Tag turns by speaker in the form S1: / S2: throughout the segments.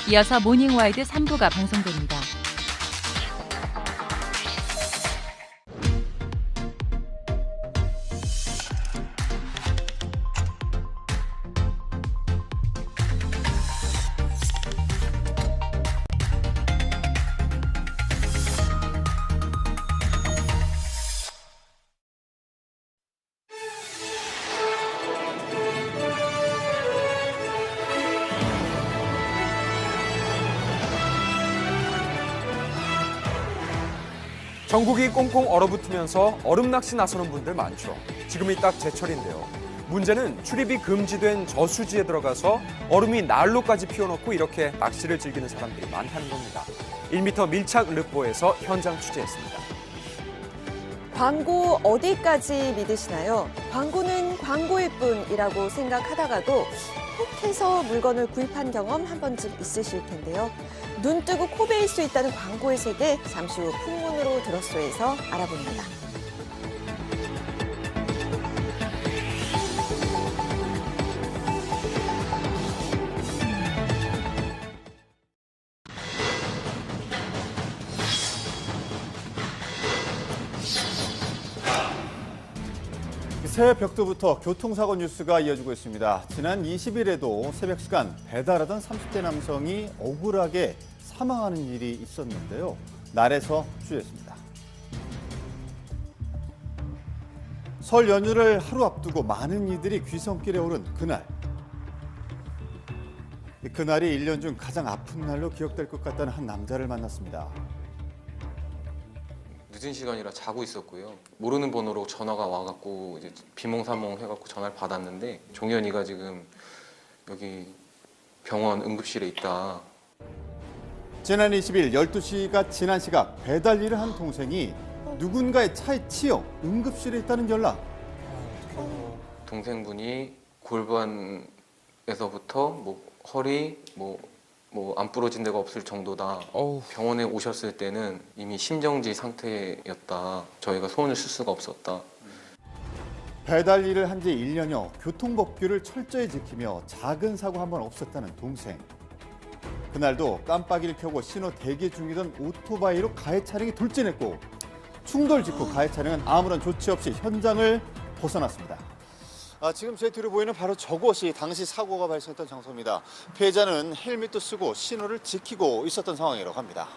S1: 이어서 모닝와이드 3부가 방송됩니다.
S2: 전국이 꽁꽁 얼어붙으면서 얼음 낚시 나서는 분들 많죠. 지금이 딱 제철인데요. 문제는 출입이 금지된 저수지에 들어가서 얼음이 난로까지 피워놓고 이렇게 낚시를 즐기는 사람들이 많다는 겁니다. 1m 밀착 르포에서 현장 취재했습니다.
S3: 광고 어디까지 믿으시나요? 광고는 광고일 뿐이라고 생각하다가도 혹해서 물건을 구입한 경험 한 번쯤 있으실 텐데요. 눈 뜨고 코 베일 수 있다는 광고의 세계, 잠시 후 풍문으로 들었소에서 알아봅니다.
S4: 새해 벽두부터 교통사고 뉴스가 이어지고 있습니다. 지난 20일에도 새벽 시간 배달하던 30대 남성이 억울하게 사망하는 일이 있었는데요. 날에서 취재했습니다. 설 연휴를 하루 앞두고 많은 이들이 귀성길에 오른 그날. 그날이 1년 중 가장 아픈 날로 기억될 것 같다는 한 남자를 만났습니다.
S5: 늦은 시간이라 자고 있었고요. 모르는 번호로 전화가 와갖고 이제 비몽사몽 해갖고 전화를 받았는데 종현이가 지금 여기 병원 응급실에 있다.
S4: 지난 20일 12시가 지난 시각 배달 일을 한 동생이 누군가의 차에 치여 응급실에 있다는 연락.
S5: 동생분이 골반에서부터 뭐 허리 뭐 안 부러진 데가 없을 정도다. 병원에 오셨을 때는 이미 심정지 상태였다. 저희가 손을 쓸 수가 없었다.
S4: 배달 일을 한 지 1년여 교통법규를 철저히 지키며 작은 사고 한 번 없었다는 동생. 그날도 깜빡이를 켜고 신호 대기 중이던 오토바이로 가해 차량이 돌진했고 충돌 직후 가해 차량은 아무런 조치 없이 현장을 벗어났습니다. 지금 제 뒤로 보이는 바로 저곳이 당시 사고가 발생했던 장소입니다. 피해자는 헬멧도 쓰고 신호를 지키고 있었던 상황이라고 합니다.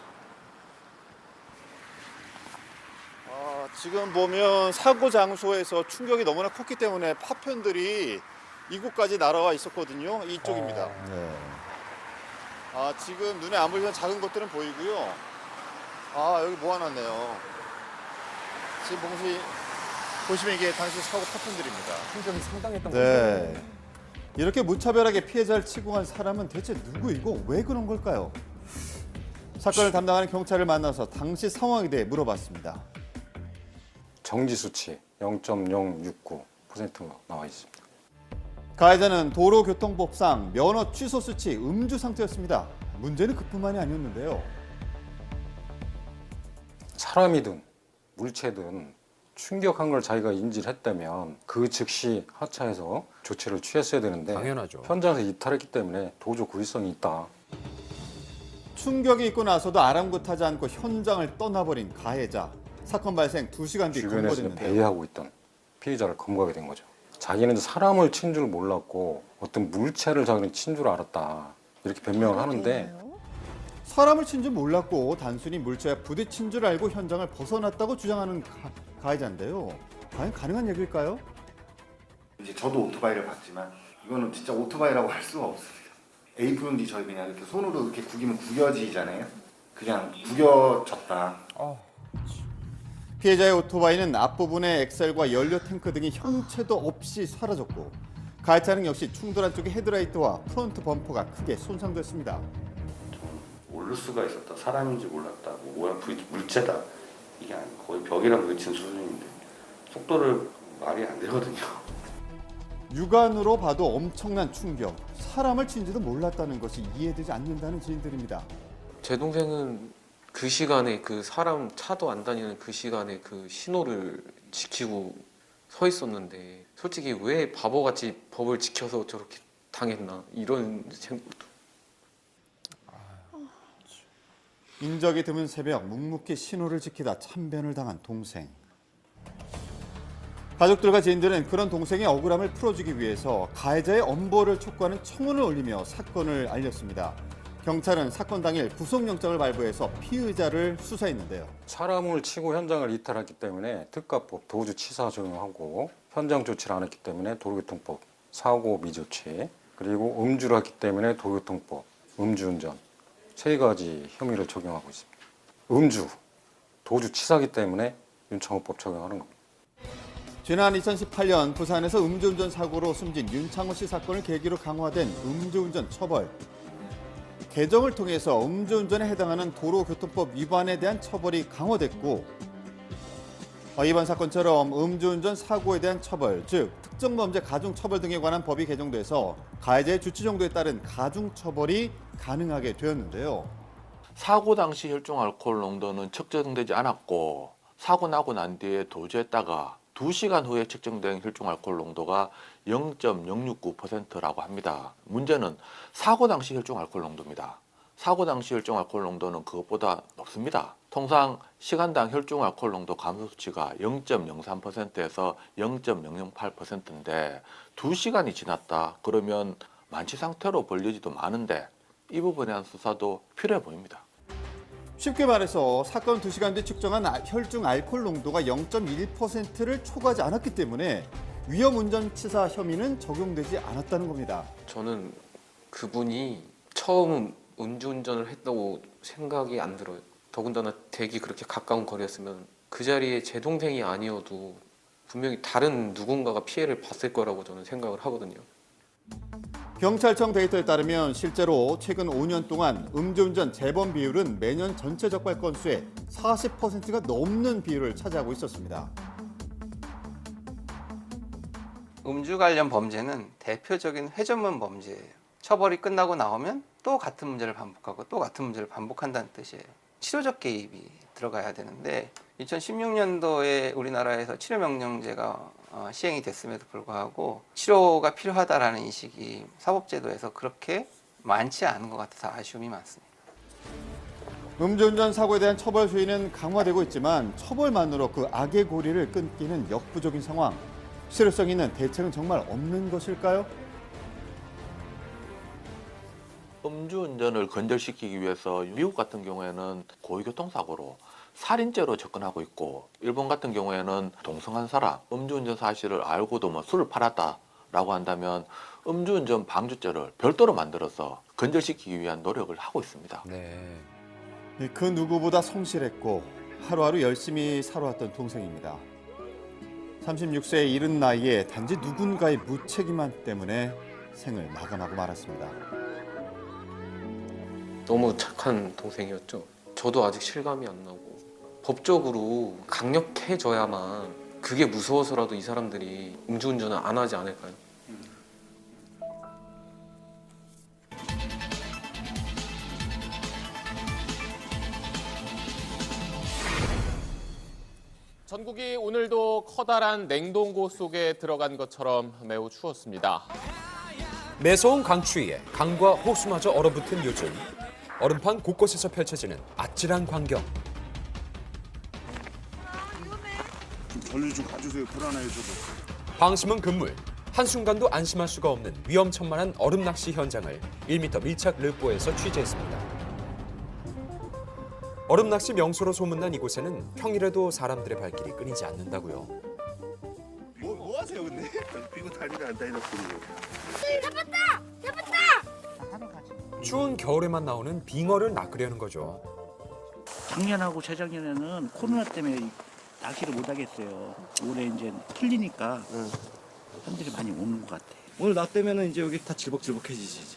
S4: 지금 보면 사고 장소에서 충격이 너무나 컸기 때문에 파편들이 이곳까지 날아와 있었거든요. 이쪽입니다. 지금 눈에 안 보이는 작은 것들은 보이고요. 여기 모아놨네요. 지금 보시면 이게 당시 사고 파편들입니다.
S2: 충격이 상당했던
S4: 네. 이렇게 무차별하게 피해자를 치고 간 사람은 대체 누구이고 왜 그런 걸까요? 사건을 담당하는 경찰을 만나서 당시 상황에 대해 물어봤습니다.
S6: 정지 수치 0.069%가 나와 있습니다.
S4: 가해자는 도로교통법상 면허 취소 수치 음주 상태였습니다. 문제는 그뿐만이 아니었는데요.
S6: 사람이든 물체든 충격한 걸 자기가 인지를 했다면 그 즉시 하차해서 조치를 취했어야 되는데
S2: 당연하죠.
S6: 현장에서 이탈했기 때문에 도저 고의성이 있다.
S4: 충격이 있고 나서도 아랑곳하지 않고 현장을 떠나버린 가해자. 사건 발생 2시간 뒤
S6: 주변에서
S4: 검거됐는데요.
S6: 배회하고 있던 피해자를 검거하게 된 거죠. 자기는 사람을 친 줄 몰랐고 어떤 물체를 자기는 친 줄 알았다. 이렇게 변명을 하는데
S4: 사람을 친 줄 몰랐고 단순히 물체와 부딪힌 줄 알고 현장을 벗어났다고 주장하는 가해자인데요. 과연 가능한 얘기일까요?
S7: 이제 저도 오토바이를 봤지만 이거는 진짜 오토바이라고 할 수가 없습니다. A4용지 저희 그냥 이렇게 손으로 이렇게 구기면 구겨지잖아요. 그냥 구겨졌다.
S4: 피해자의 오토바이는 앞부분에 엑셀과 연료 탱크 등이 형체도 없이 사라졌고 가해 차량 역시 충돌한 쪽의 헤드라이트와 프론트 범퍼가 크게 손상됐습니다.
S8: 모를 수가 있었다. 사람인지 몰랐다. 뭐야 물체다. 이게 거의 벽이랑 부딪힌 수준인데 속도를 말이 안 되거든요.
S4: 육안으로 봐도 엄청난 충격. 사람을 친지도 몰랐다는 것이 이해되지 않는다는 지인들입니다.
S5: 제 동생은 그 시간에 그 사람 차도 안 다니는 그 시간에 그 신호를 지키고 서 있었는데 솔직히 왜 바보같이 법을 지켜서 저렇게 당했나 이런 생각도.
S4: 인적이 드문 새벽 묵묵히 신호를 지키다 참변을 당한 동생. 가족들과 지인들은 그런 동생의 억울함을 풀어주기 위해서 가해자의 엄벌을 촉구하는 청원을 올리며 사건을 알렸습니다. 경찰은 사건 당일 구속영장을 발부해서 피의자를 수사했는데요.
S6: 사람을 치고 현장을 이탈했기 때문에 특가법 도주치사 적용하고 현장 조치를 안 했기 때문에 도로교통법 사고 미조치, 그리고 음주를 했기 때문에 도로교통법 음주운전 3가지 혐의를 적용하고 있습니다. 음주, 도주치사기 때문에 윤창호법 적용하는 겁니다.
S4: 지난 2018년 부산에서 음주운전 사고로 숨진 윤창호 씨 사건을 계기로 강화된 음주운전 처벌. 개정을 통해서 음주운전에 해당하는 도로교통법 위반에 대한 처벌이 강화됐고, 이번 사건처럼 음주운전 사고에 대한 처벌, 즉 특정범죄 가중처벌 등에 관한 법이 개정돼서 가해자의 주치 정도에 따른 가중처벌이 가능하게 되었는데요.
S9: 사고 당시 혈중 알코올 농도는 측정되지 않았고 사고 나고 난 뒤에 도주했다가 2시간 후에 측정된 혈중 알코올 농도가 0.069%라고 합니다. 문제는 사고 당시 혈중 알코올 농도입니다. 사고 당시 혈중 알코올 농도는 그것보다 높습니다. 통상 시간당 혈중 알코올 농도 감소 수치가 0.03%에서 0.008%인데 2시간이 지났다 그러면 만취 상태로 벌려지도 많은데 이 부분에 대한 수사도 필요해 보입니다.
S4: 쉽게 말해서 사건 2시간 뒤 측정한 혈중 알코올 농도가 0.1%를 초과하지 않았기 때문에 위험운전치사 혐의는 적용되지 않았다는 겁니다.
S5: 저는 그분이 처음 음주운전을 했다고 생각이 안 들어요. 더군다나 댁이 그렇게 가까운 거리였으면 그 자리에 제 동생이 아니어도 분명히 다른 누군가가 피해를 봤을 거라고 저는 생각을 하거든요.
S4: 경찰청 데이터에 따르면 실제로 최근 5년 동안 음주운전 재범 비율은 매년 전체 적발 건수의 40%가 넘는 비율을 차지하고 있었습니다.
S10: 음주 관련 범죄는 대표적인 회전문 범죄예요. 처벌이 끝나고 나오면 또 같은 문제를 반복하고 또 같은 문제를 반복한다는 뜻이에요. 치료적 개입이 들어가야 되는데 2016년도에 우리나라에서 치료명령제가 시행이 됐음에도 불구하고 치료가 필요하다라는 인식이 사법제도에서 그렇게 많지 않은 것 같아서 아쉬움이 많습니다.
S4: 음주운전 사고에 대한 처벌 수위는 강화되고 있지만 처벌만으로 그 악의 고리를 끊기는 역부족인 상황. 실효성 있는 대책은 정말 없는 것일까요?
S9: 음주운전을 근절시키기 위해서 미국 같은 경우에는 고의교통사고로 살인죄로 접근하고 있고 일본 같은 경우에는 동성한 사람 음주운전 사실을 알고도 뭐 술을 팔았다라고 한다면 음주운전 방조죄를 별도로 만들어서 근절시키기 위한 노력을 하고 있습니다.
S2: 네.
S4: 그 누구보다 성실했고 하루하루 열심히 살아왔던 동생입니다. 36세의 이른 나이에 단지 누군가의 무책임함 때문에 생을 마감하고 말았습니다.
S5: 너무 착한 동생이었죠. 저도 아직 실감이 안 나고 법적으로 강력해져야만 그게 무서워서라도 이 사람들이 음주운전을 안 하지 않을까요?
S11: 전국이 오늘도 커다란 냉동고 속에 들어간 것처럼 매우 추웠습니다.
S2: 매서운 강추위에 강과 호수마저 얼어붙은 요즘 얼음판 곳곳에서 펼쳐지는 아찔한 광경.
S12: 관리 좀 가주세요. 불안해요 저도.
S2: 방심은 금물. 한순간도 안심할 수가 없는 위험천만한 얼음 낚시 현장을 1m 밀착 르뽀에서 취재했습니다. 얼음 낚시 명소로 소문난 이곳에는 평일에도 사람들의 발길이 끊이지 않는다고요.
S12: 뭐 하세요 근데? 피고 다니가 안 다니다 소리예요.
S2: 추운 겨울에만 나오는 빙어를 낚으려는 거죠.
S13: 작년하고 재작년에는 코로나 때문에 낚시를 못 하겠어요. 올해 이제 풀리니까 사람들이 많이 오는 것 같아요.
S14: 오늘 나 때문에 이제 여기 다 질벅질벅해지지 이제.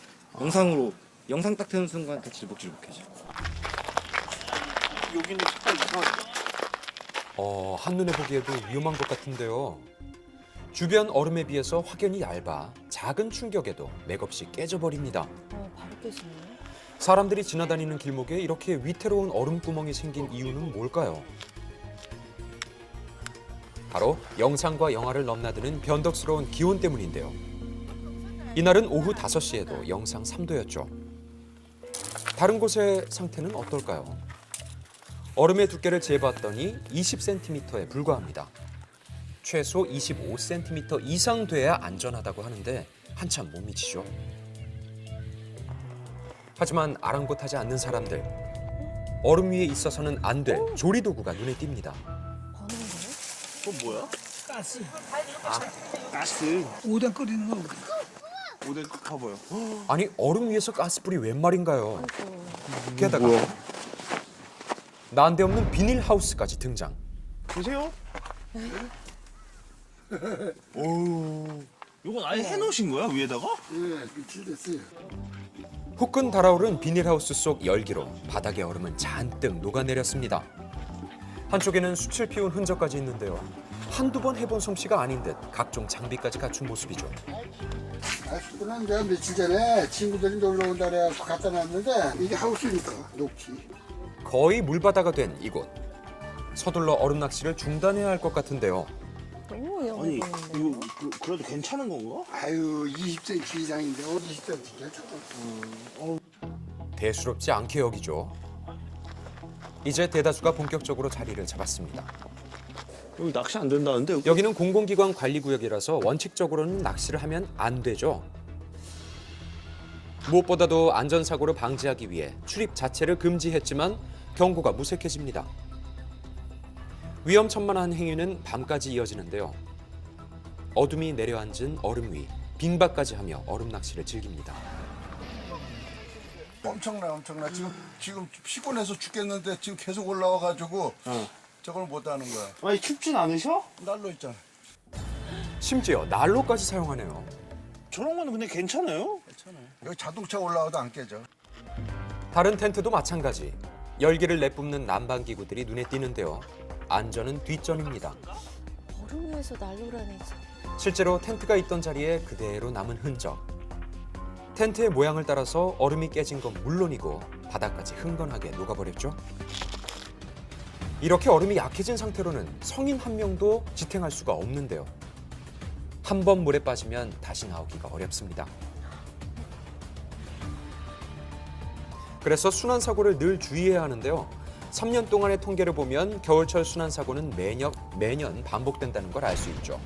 S14: 영상 딱 되는 순간 다 질벅질벅해져.
S12: 여기는 색깔 이상하네.
S2: 한눈에 보기에도 위험한 것 같은데요. 주변 얼음에 비해서 확연히 얇아 작은 충격에도 맥없이 깨져버립니다.
S3: 바로 깨지네요.
S2: 사람들이 지나다니는 길목에 이렇게 위태로운 얼음구멍이 생긴 이유는 뭘까요? 바로 영상과 영하를 넘나드는 변덕스러운 기온 때문인데요. 이날은 오후 5시에도 영상 3도였죠. 다른 곳의 상태는 어떨까요? 얼음의 두께를 재봤더니 20cm에 불과합니다. 최소 25cm 이상 돼야 안전하다고 하는데 한참 못 미치죠. 하지만 아랑곳하지 않는 사람들, 얼음 위에 있어서는 안 될 조리도구가 눈에 띕니다.
S12: 그건 뭐야? 가스. 가스. 오뎅 끓이는 거. 오뎅 커버요.
S2: 아니 얼음 위에서 가스불이 웬 말인가요? 게다가 난데없는 비닐하우스까지 등장.
S12: 보세요. 오, 이건 아예 해놓으신 거야 위에다가?
S15: 예, 밀칠됐어요.
S2: 후끈 달아오른 비닐하우스 속 열기로 바닥의 얼음은 잔뜩 녹아내렸습니다. 한쪽에는 숯을 피운 흔적까지 있는데요. 한두 번 해본 솜씨가 아닌 듯 각종 장비까지 갖춘 모습이죠.
S15: 그냥 내가 며칠 전에 친구들이 놀러 온다 그래서 갖다 놨는데 이게 하우스니까 녹지.
S2: 거의 물바다가 된 이곳. 서둘러 얼음 낚시를 중단해야 할 것 같은데요.
S3: 너무 위험해
S12: 아니,
S3: 보이는데요.
S12: 이거 그래도 괜찮은 건가?
S15: 아유, 20cm 이상인데 20cm 괜찮아.
S2: 대수롭지 않게 여기죠. 이제 대다수가 본격적으로 자리를 잡았습니다.
S12: 여기 낚시 안 된다는데?
S2: 여기는 공공기관 관리구역이라서 원칙적으로는 낚시를 하면 안 되죠. 무엇보다도 안전사고를 방지하기 위해 출입 자체를 금지했지만 경고가 무색해집니다. 위험천만한 행위는 밤까지 이어지는데요. 어둠이 내려앉은 얼음 위, 빙박까지 하며 얼음 낚시를 즐깁니다.
S15: 엄청나. 지금 피곤해서 죽겠는데 지금 계속 올라와가지고 저걸 못 하는 거야.
S12: 아니 춥진 않으셔?
S15: 난로 있잖아.
S2: 심지어 난로까지 사용하네요.
S12: 저런 거는 근데 괜찮아요?
S15: 여기 자동차 올라와도 안 깨져.
S2: 다른 텐트도 마찬가지. 열기를 내뿜는 난방기구들이 눈에 띄는데요. 안전은 뒷전입니다.
S3: 얼음 위에서 난로라니.
S2: 실제로 텐트가 있던 자리에 그대로 남은 흔적. 텐트의 모양을 따라서 얼음이 깨진 건 물론이고 바닥까지 흥건하게 녹아버렸죠. 이렇게 얼음이 약해진 상태로는 성인 한 명도 지탱할 수가 없는데요. 한 번 물에 빠지면 다시 나오기가 어렵습니다. 그래서 순환사고를 늘 주의해야 하는데요. 3년 동안의 통계를 보면 겨울철 순환사고는 매년 반복된다는 걸 알 수 있죠.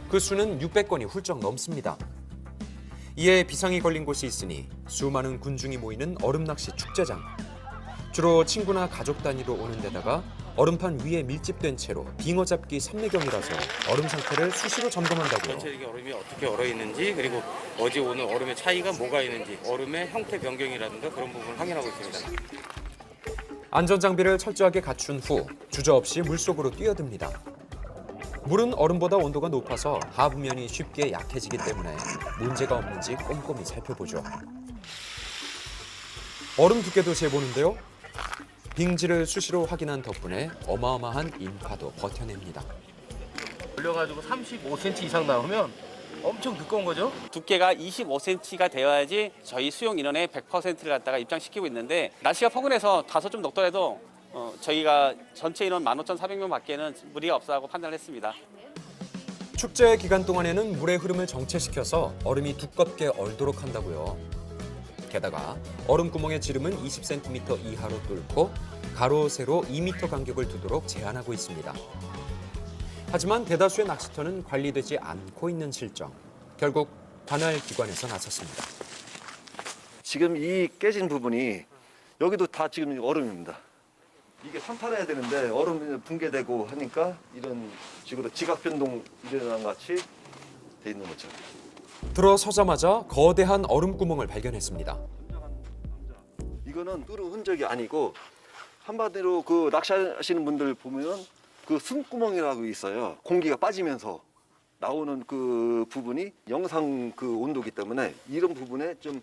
S2: 그 수는 600건이 훌쩍 넘습니다. 이에 비상이 걸린 곳이 있으니 수많은 군중이 모이는 얼음낚시 축제장. 주로 친구나 가족 단위로 오는 데다가 얼음판 위에 밀집된 채로 빙어 잡기 삼매경이라서 얼음 상태를 수시로 점검한다고요.
S16: 전체적인 얼음이 어떻게 얼어 있는지, 그리고 어제 오늘 얼음의 차이가 뭐가 있는지, 얼음의 형태 변경이라든가 그런 부분을 확인하고 있습니다.
S2: 안전장비를 철저하게 갖춘 후 주저없이 물속으로 뛰어듭니다. 물은 얼음보다 온도가 높아서 하부면이 쉽게 약해지기 때문에 문제가 없는지 꼼꼼히 살펴보죠. 얼음 두께도 재보는데요. 빙지를 수시로 확인한 덕분에 어마어마한 인파도 버텨냅니다.
S16: 올려가지고 35cm 이상 나오면 엄청 두꺼운 거죠?
S17: 두께가 25cm가 되어야지 저희 수용 인원의 100%를 갖다가 입장시키고 있는데 날씨가 포근해서 다소 좀 녹더라도 저희가 전체 인원 15,400명 밖에는 무리가 없다고 판단을 했습니다.
S2: 축제 기간 동안에는 물의 흐름을 정체시켜서 얼음이 두껍게 얼도록 한다고요. 게다가 얼음 구멍의 지름은 20cm 이하로 뚫고 가로 세로 2m 간격을 두도록 제한하고 있습니다. 하지만 대다수의 낚시터는 관리되지 않고 있는 실정. 결국 관할 기관에서 나섰습니다.
S18: 지금 이 깨진 부분이 여기도 다 지금 얼음입니다. 이게 산탄해야 되는데 얼음이 붕괴되고 하니까 이런 식으로 지각 변동 일어난 것 같이 돼 있는 거죠.
S2: 들어서자마자 거대한 얼음 구멍을 발견했습니다.
S18: 이거는 뚫은 흔적이 아니고 한마디로 그 낚시하시는 분들 보면 그 숨구멍이라고 있어요. 공기가 빠지면서 나오는 그 부분이 영상 그 온도기 때문에 이런 부분에 좀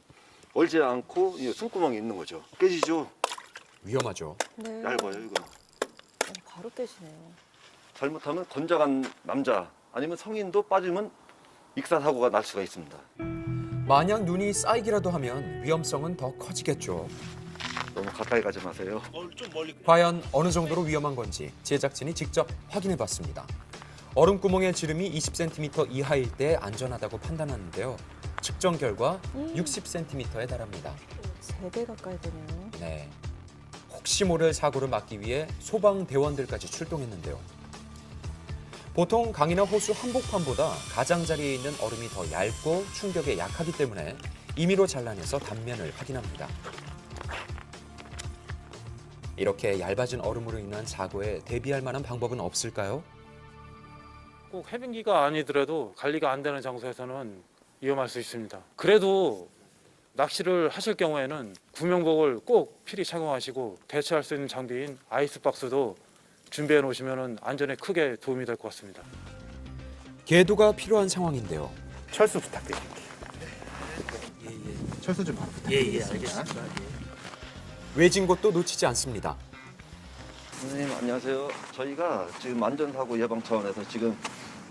S18: 얼지 않고 숨구멍이 있는 거죠. 깨지죠.
S2: 위험하죠.
S3: 네.
S18: 얇아요 이거.
S3: 바로 깨지네요.
S18: 잘못하면 건장한 남자 아니면 성인도 빠지면 익사사고가 날 수가 있습니다.
S2: 만약 눈이 쌓이기라도 하면 위험성은 더 커지겠죠.
S18: 너무 가까이 가지 마세요.
S12: 좀 멀리.
S2: 과연 어느 정도로 위험한 건지 제작진이 직접 확인해봤습니다. 얼음 구멍의 지름이 20cm 이하일 때 안전하다고 판단하는데요. 측정 결과 60cm에 달합니다.
S3: 3배 가까이 되네요.
S2: 네, 혹시 모를 사고를 막기 위해 소방대원들까지 출동했는데요. 보통 강이나 호수 한복판보다 가장자리에 있는 얼음이 더 얇고 충격에 약하기 때문에 임의로 잘라내서 단면을 확인합니다. 이렇게 얇아진 얼음으로 인한 사고에 대비할 만한 방법은 없을까요?
S19: 꼭 해변기가 아니더라도 관리가 안 되는 장소에서는 위험할 수 있습니다. 그래도 낚시를 하실 경우에는 구명복을 꼭 필히 착용하시고 대처할 수 있는 장비인 아이스박스도 준비해 놓으시면 안전에 크게 도움이 될 것 같습니다.
S2: 계도가 필요한 상황인데요.
S12: 철수 부탁드릴게요. 철수 좀 바로 부탁드리겠습니다.
S13: 알겠습니다.
S2: 외진 곳도 놓치지 않습니다.
S18: 선생님 안녕하세요. 저희가 지금 안전사고 예방 차원에서 지금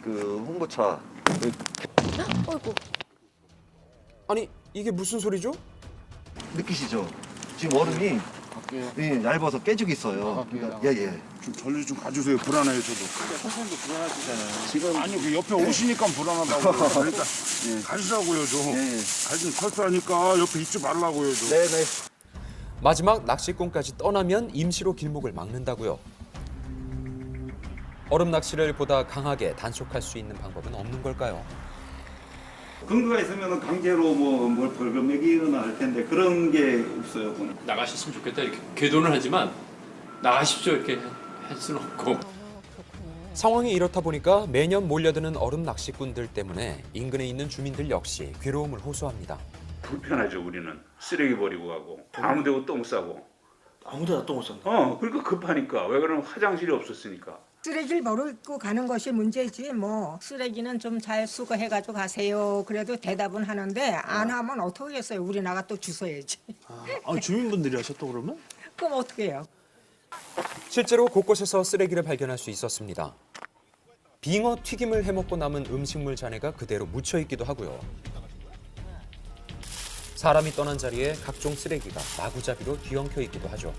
S18: 그 홍보차
S3: 어이구.
S2: 아니, 이게 무슨 소리죠?
S18: 느끼시죠? 지금 얼음이 예, 얇아서 깨지고 있어요. 예예.
S12: 좀 전류 좀 가주세요. 불안해요 저도.
S14: 선생님도 불안하시잖아요.
S12: 지금 아니 그 옆에 오시니까 불안하다고. 그러니까 가시라고요 좀. 가지 철수하니까 옆에 있지 말라고요 좀.
S18: 네네.
S2: 마지막 낚시꾼까지 떠나면 임시로 길목을 막는다고요. 얼음 낚시를 보다 강하게 단속할 수 있는 방법은 없는 걸까요?
S20: 근거가 있으면 강제로 뭘 벌금 매기거나 할 텐데 그런 게 없어요.
S21: 나가셨으면 좋겠다 이렇게 궤도는 하지만 나가십시오 이렇게 할 수는 없고.
S2: 상황이 이렇다 보니까 매년 몰려드는 얼음 낚시꾼들 때문에 인근에 있는 주민들 역시 괴로움을 호소합니다.
S20: 불편하죠. 우리는 쓰레기 버리고 가고 아무데나 똥 싸고.
S14: 아무데나 똥을 싼다.
S20: 그러니까 급하니까. 왜 그러면 화장실이 없었으니까.
S22: 쓰레기를 버리고 가는 것이 문제지 뭐 쓰레기는 좀 잘 수거해가지고 가세요. 그래도 대답은 하는데 안 하면 어떻게 했어요? 우리 나가 또 주워야지.
S14: 주민분들이 하셨다 그러면?
S22: 그럼 어떻게 해요?
S2: 실제로 곳곳에서 쓰레기를 발견할 수 있었습니다. 빙어 튀김을 해먹고 남은 음식물 잔해가 그대로 묻혀있기도 하고요. 사람이 떠난 자리에 각종 쓰레기가 마구잡이로 뒤엉켜 있기도 하죠.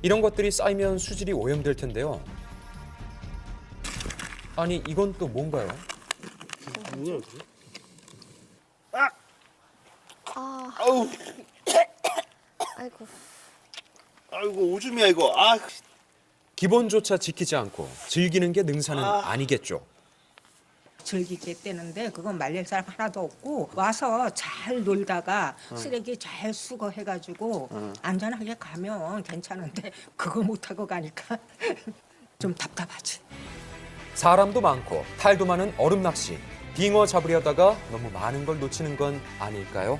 S2: 이런 것들이 쌓이면 수질이 오염될 텐데요. 아니, 이건 또 뭔가요?
S12: 아우.
S3: 아이고.
S12: 아이고 오줌이야 이거. 아.
S2: 기본조차 지키지 않고 즐기는 게 능사는 아니겠죠.
S22: 즐기게 되는데 그건 말릴 사람 하나도 없고 와서 잘 놀다가 쓰레기 잘 수거해가지고 안전하게 가면 괜찮은데 그거 못하고 가니까 좀 답답하지.
S2: 사람도 많고 탈도 많은 얼음 낚시. 빙어 잡으려다가 너무 많은 걸 놓치는 건 아닐까요?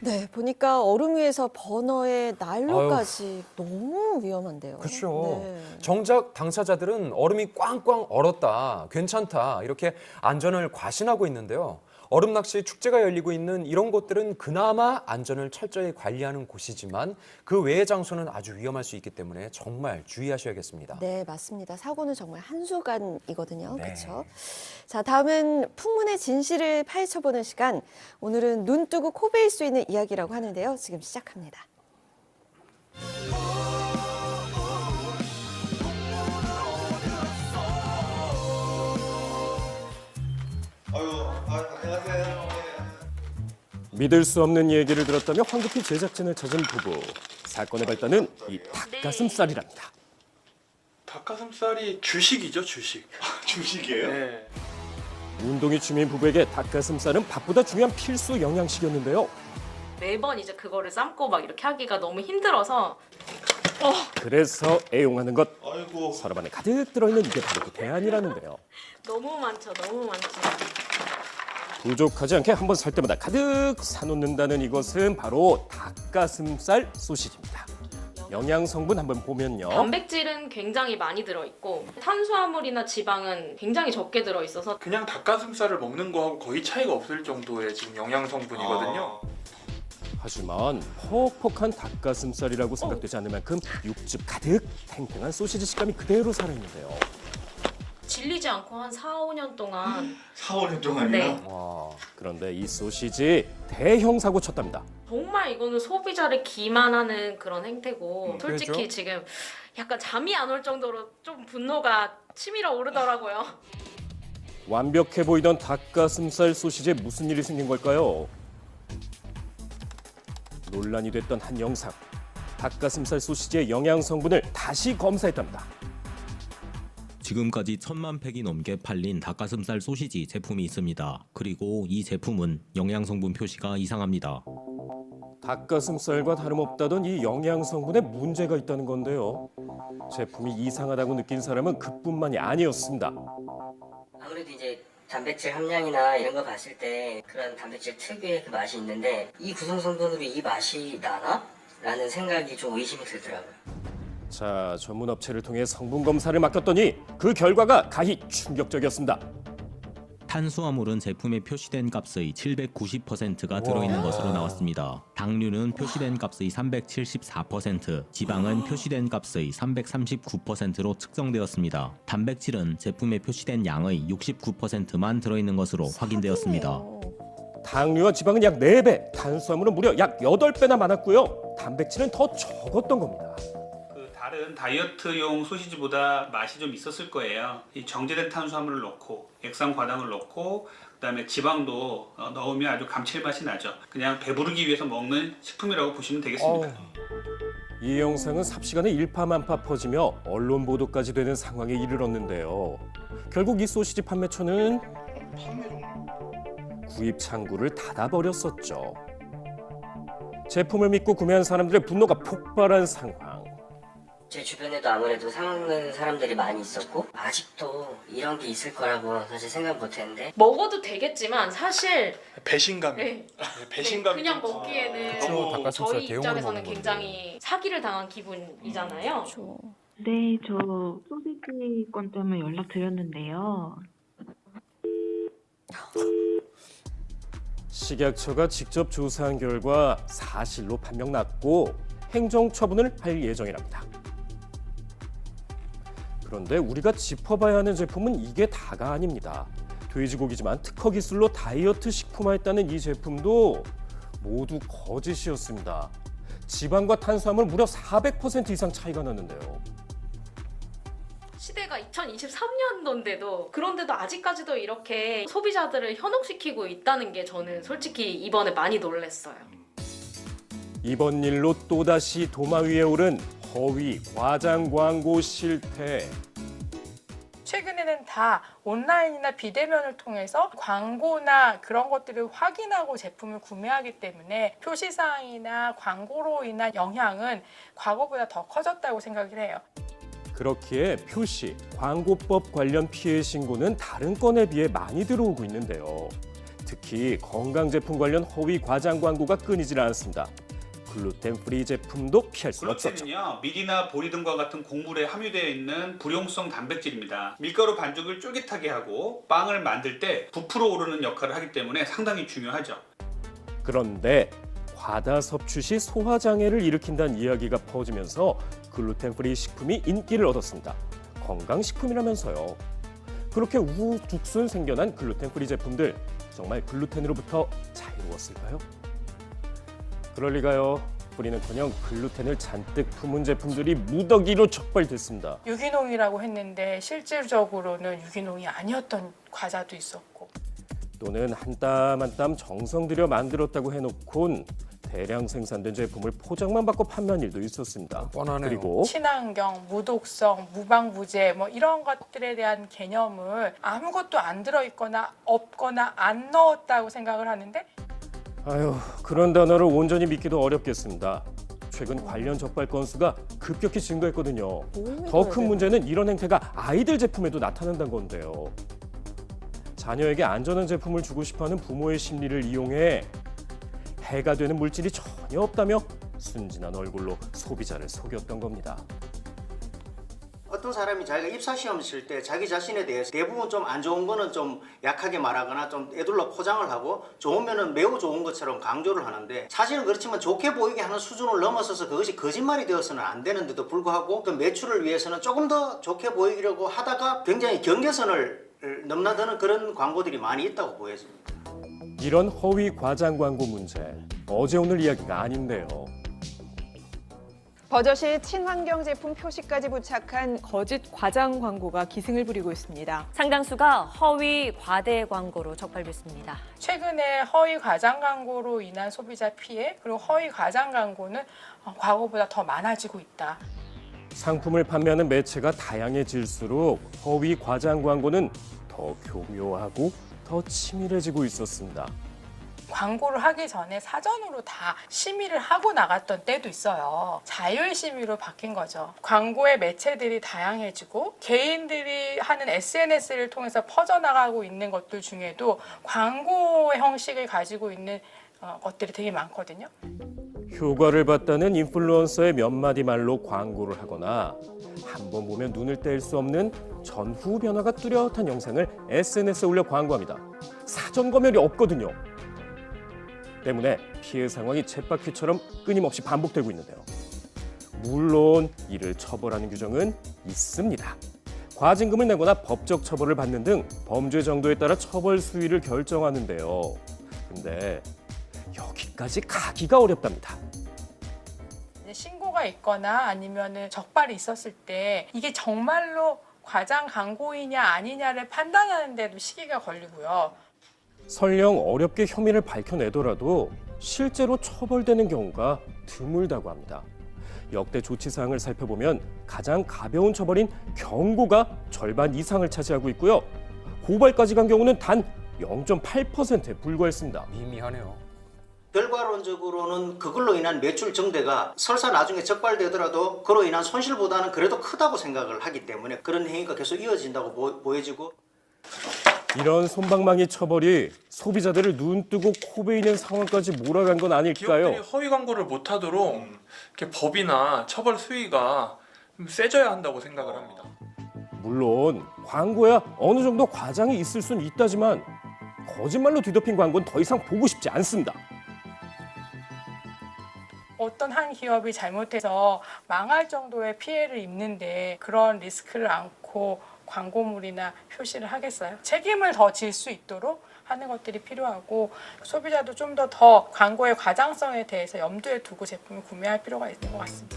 S3: 네, 보니까 얼음 위에서 버너에 난로까지 너무 위험한데요.
S2: 그렇죠.
S3: 네.
S2: 정작 당사자들은 얼음이 꽝꽝 얼었다, 괜찮다 이렇게 안전을 과신하고 있는데요. 얼음 낚시 축제가 열리고 있는 이런 곳들은 그나마 안전을 철저히 관리하는 곳이지만 그 외의 장소는 아주 위험할 수 있기 때문에 정말 주의하셔야겠습니다.
S3: 네, 맞습니다. 사고는 정말 한순간이거든요.
S2: 네.
S3: 그렇죠? 자, 다음은 풍문의 진실을 파헤쳐보는 시간. 오늘은 눈 뜨고 코 베일 수 있는 이야기라고 하는데요. 지금 시작합니다.
S23: 믿을 수 없는 얘기를 들었다며 황급히 제작진을 찾은 부부. 사건의 발단은 이 닭가슴살이랍니다.
S12: 닭가슴살이 주식이죠 주식. 주식이에요? 네.
S23: 운동이 취미인 부부에게 닭가슴살은 밥보다 중요한 필수 영양식이었는데요.
S24: 매번 이제 그거를 삶고 막 이렇게 하기가 너무 힘들어서
S23: 그래서 애용하는 것. 서랍 안에 가득 들어있는 이게 바로 그 대안이라는데요.
S24: 너무 많죠.
S23: 부족하지 않게 한번 살 때마다 가득 사놓는다는 이것은 바로 닭가슴살 소시지입니다. 영양 성분 한번 보면요.
S24: 단백질은 굉장히 많이 들어있고 탄수화물이나 지방은 굉장히 적게 들어있어서
S12: 그냥 닭가슴살을 먹는 거하고 거의 차이가 없을 정도의 지금 영양 성분이거든요.
S23: 하지만 퍽퍽한 닭가슴살이라고 생각되지 않을 만큼 육즙 가득 탱탱한 소시지 식감이 그대로 살아있는데요.
S24: 질리지 않고 한 4, 5년 동안
S12: 4, 5년 동안이요?
S24: 네.
S23: 와, 그런데 이 소시지 대형 사고 쳤답니다.
S24: 정말 이거는 소비자를 기만하는 그런 행태고 솔직히
S23: 그렇죠?
S24: 지금 약간 잠이 안 올 정도로 좀 분노가 치밀어 오르더라고요.
S23: 완벽해 보이던 닭가슴살 소시지에 무슨 일이 생긴 걸까요? 논란이 됐던 한 영상. 닭가슴살 소시지의 영양 성분을 다시 검사했답니다.
S1: 지금까지 1000만 팩이 넘게 팔린 닭가슴살 소시지 제품이 있습니다. 그리고 이 제품은 영양 성분 표시가 이상합니다.
S23: 닭가슴살과 다름없다던 이 영양 성분에 문제가 있다는 건데요. 제품이 이상하다고 느낀 사람은 그뿐만이 아니었습니다.
S6: 아무래도 이제 단백질 함량이나 이런 거 봤을 때 그런 단백질 특유의 그 맛이 있는데 이 구성 성분으로 이 맛이 나나? 라는 생각이 좀 의심이 들더라고요.
S23: 자, 전문 업체를 통해 성분 검사를 맡겼더니 그 결과가 가히 충격적이었습니다.
S1: 탄수화물은 제품에 표시된 값의 790%가 들어있는 것으로 나왔습니다. 당류는 표시된 값의 374%, 지방은 표시된 값의 339%로 측정되었습니다. 단백질은 제품에 표시된 양의 69%만 들어있는 것으로 확인되었습니다.
S23: 당류와 지방은 약 4배, 탄수화물은 무려 약 8배나 많았고요. 단백질은 더 적었던 겁니다.
S7: 다른 다이어트용 소시지보다 맛이 좀 있었을 거예요. 이 정제된 탄수화물을 넣고 액상 과당을 넣고 그다음에 지방도 넣으면 아주 감칠맛이 나죠. 그냥 배부르기 위해서 먹는 식품이라고 보시면 되겠습니다.
S23: 이 영상은 삽시간에 일파만파 퍼지며 언론 보도까지 되는 상황에 이르렀는데요. 결국 이 소시지 판매처는 구입 창구를 닫아버렸었죠. 제품을 믿고 구매한 사람들의 분노가 폭발한 상황.
S6: 제 주변에도 아무래도 사 먹는 사람들이 많이 있었고 아직도 이런 게 있을 거라고 사실 생각 못했는데
S24: 먹어도 되겠지만 사실
S8: 배신감이.
S24: 네.
S8: 배신감이.
S24: 그냥 먹기에는
S8: 너무
S24: 저희 입장에서는 굉장히 사기를 당한 기분이잖아요.
S25: 네, 저 소시지 건 때문에 연락드렸는데요.
S23: 식약처가 직접 조사한 결과 사실로 판명났고 행정처분을 할 예정이랍니다. 그런데 우리가 짚어봐야 하는 제품은 이게 다가 아닙니다. 돼지고기지만 특허 기술로 다이어트 식품화했다는 이 제품도 모두 거짓이었습니다. 지방과 탄수화물 무려 400% 이상 차이가 났는데요.
S24: 시대가 2023년도인데도 그런데도 아직까지도 이렇게 소비자들을 현혹시키고 있다는 게 저는 솔직히 이번에 많이 놀랐어요.
S23: 이번 일로 또다시 도마 위에 오른 허위 과장 광고 실태.
S26: 최근에는 다 온라인이나 비대면을 통해서 광고나 그런 것들을 확인하고 제품을 구매하기 때문에 표시사항이나 광고로 인한 영향은 과거보다 더 커졌다고 생각을 해요.
S23: 그렇기에 표시, 광고법 관련 피해 신고는 다른 건에 비해 많이 들어오고 있는데요. 특히 건강제품 관련 허위 과장 광고가 끊이질 않습니다. 글루텐 프리 제품도 피할 수 없었죠.
S7: 글루텐은요, 밀이나 보리 등과 같은 곡물에 함유되어 있는 불용성 단백질입니다. 밀가루 반죽을 쫄깃하게 하고 빵을 만들 때 부풀어 오르는 역할을 하기 때문에 상당히 중요하죠.
S23: 그런데 과다 섭취 시 소화장애를 일으킨다는 이야기가 퍼지면서 글루텐 프리 식품이 인기를 얻었습니다. 건강식품이라면서요. 그렇게 우후죽순 생겨난 글루텐 프리 제품들, 정말 글루텐으로부터 자유로웠을까요? 그럴 리가요. 뿌리는커녕 글루텐을 잔뜩 품은 제품들이 무더기로 촉발됐습니다.
S26: 유기농이라고 했는데 실질적으로는 유기농이 아니었던 과자도 있었고,
S23: 또는 한 땀 한 땀 정성 들여 만들었다고 해놓곤 대량 생산된 제품을 포장만 바꿔 판매한 일도 있었습니다.
S2: 뻔하네요.
S23: 그리고
S26: 친환경, 무독성, 무방부제 뭐 이런 것들에 대한 개념을 아무것도 안 들어있거나 없거나 안 넣었다고 생각을 하는데,
S23: 아유, 그런 단어를 온전히 믿기도 어렵겠습니다. 최근 관련 적발 건수가 급격히 증가했거든요. 더 큰 문제는 이런 행태가 아이들 제품에도 나타난다는 건데요. 자녀에게 안전한 제품을 주고 싶어하는 부모의 심리를 이용해 해가 되는 물질이 전혀 없다며 순진한 얼굴로 소비자를 속였던 겁니다.
S27: 어떤 사람이 자기가 입사시험 칠 때 자기 자신에 대해서 대부분 좀 안 좋은 거는 좀 약하게 말하거나 좀 애둘러 포장을 하고 좋은 면은 매우 좋은 것처럼 강조를 하는데, 사실은 그렇지만 좋게 보이게 하는 수준을 넘어서서 그것이 거짓말이 되어서는 안 되는데도 불구하고 또 매출을 위해서는 조금 더 좋게 보이려고 하다가 굉장히 경계선을 넘나드는 그런 광고들이 많이 있다고 보여집니다.
S23: 이런 허위 과장 광고 문제, 어제 오늘 이야기가 아닌데요.
S4: 버젓이 친환경 제품 표시까지 부착한 거짓 과장 광고가 기승을 부리고 있습니다.
S5: 상당수가 허위 과대 광고로 적발됐습니다.
S26: 최근에 허위 과장 광고로 인한 소비자 피해 그리고 허위 과장 광고는 과거보다 더 많아지고 있다.
S23: 상품을 판매하는 매체가 다양해질수록 허위 과장 광고는 더 교묘하고 더 치밀해지고 있었습니다.
S26: 광고를 하기 전에 사전으로 다 심의를 하고 나갔던 때도 있어요. 자율심의로 바뀐 거죠. 광고의 매체들이 다양해지고 개인들이 하는 SNS를 통해서 퍼져나가고 있는 것들 중에도 광고의 형식을 가지고 있는 것들이 되게 많거든요.
S23: 효과를 봤다는 인플루언서의 몇 마디 말로 광고를 하거나 한 번 보면 눈을 뗄 수 없는 전후 변화가 뚜렷한 영상을 SNS에 올려 광고합니다. 사전 검열이 없거든요. 때문에 피해 상황이 쳇바퀴처럼 끊임없이 반복되고 있는데요. 물론 이를 처벌하는 규정은 있습니다. 과징금을 내거나 법적 처벌을 받는 등 범죄 정도에 따라 처벌 수위를 결정하는데요. 근데 여기까지 가기가 어렵답니다.
S26: 신고가 있거나 아니면은 적발이 있었을 때 이게 정말로 과장 광고이냐 아니냐를 판단하는 데도 시기가 걸리고요.
S23: 설령 어렵게 혐의를 밝혀내더라도 실제로 처벌되는 경우가 드물다고 합니다. 역대 조치 사항을 살펴보면 가장 가벼운 처벌인 경고가 절반 이상을 차지하고 있고요. 고발까지 간 경우는 단 0.8%에 불과했습니다.
S2: 미미하네요.
S27: 결과론적으로는 그걸로 인한 매출 증대가 설사 나중에 적발되더라도 그로 인한 손실보다는 그래도 크다고 생각을 하기 때문에 그런 행위가 계속 이어진다고 보여지고
S23: 이런 솜방망이 처벌이 소비자들을 눈뜨고 코 베이는 상황까지 몰아간 건 아닐까요?
S8: 기업들이 허위 광고를 못하도록 이렇게 법이나 처벌 수위가 좀 세져야 한다고 생각을 합니다.
S23: 물론 광고야 어느 정도 과장이 있을 수는 있다지만 거짓말로 뒤덮인 광고는 더 이상 보고 싶지 않습니다.
S26: 어떤 한 기업이 잘못해서 망할 정도의 피해를 입는데 그런 리스크를 안고 광고물이나 표시를 하겠어요? 책임을 더 질 수 있도록 하는 것들이 필요하고 소비자도 좀 더 광고의 과장성에 대해서 염두에 두고 제품을 구매할 필요가 있는 것 같습니다.